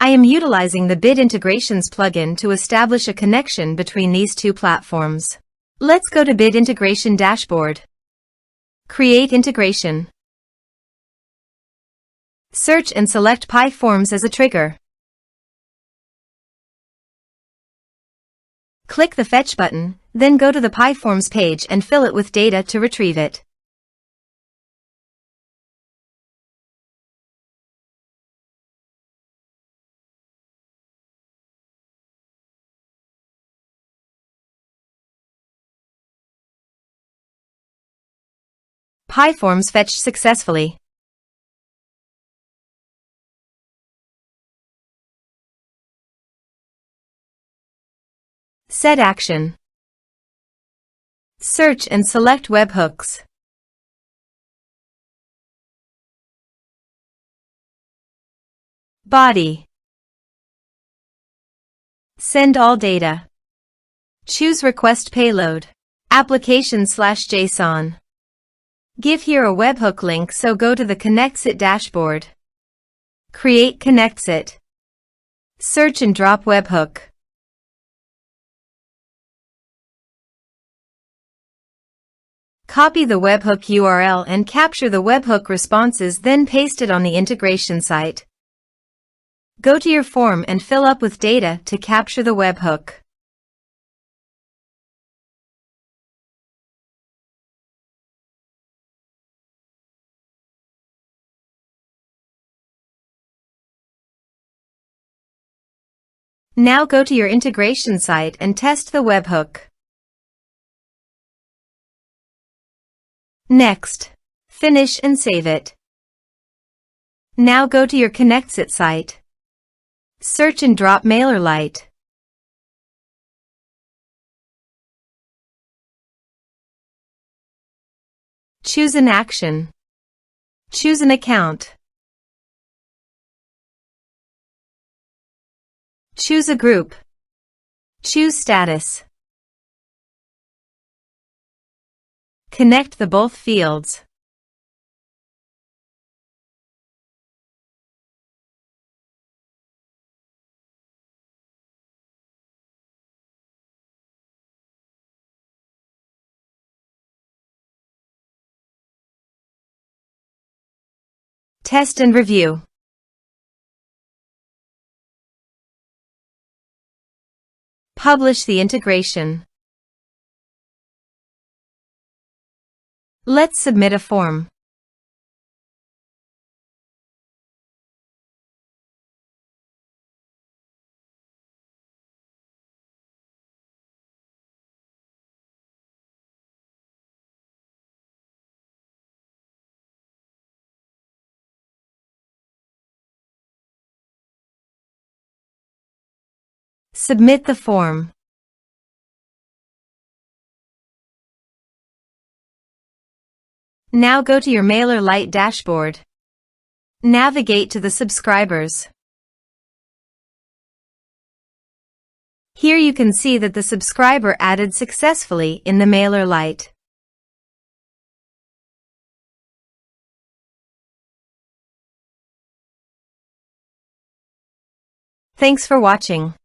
I am utilizing the Bit Integrations plugin to establish a connection between these two platforms. Let's go to Bit Integration Dashboard. Create integration. Search and select PyForms as a trigger. Click the Fetch button, then go to the PyForms page and fill it with data to retrieve it. PyForms fetched successfully. Set action. Search and select Webhooks. Body. Send all data. Choose request payload. Application/JSON. Give here a webhook link, so go to the ConnectsIt dashboard. Create ConnectsIt. Search and drop webhook. Copy the webhook URL and capture the webhook responses, then paste it on the integration site. Go to your form and fill up with data to capture the webhook. Now go to your integration site and test the webhook. Next, finish and save it. Now go to your ConnectsIt site. Search and drop MailerLite. Choose an action. Choose an account. Choose a group. Choose status. Connect the both fields. Test and review. Publish the integration. Let's submit a form. Submit the form. Now go to your MailerLite dashboard. Navigate to the subscribers. Here you can see that the subscriber added successfully in the MailerLite. Thanks for watching.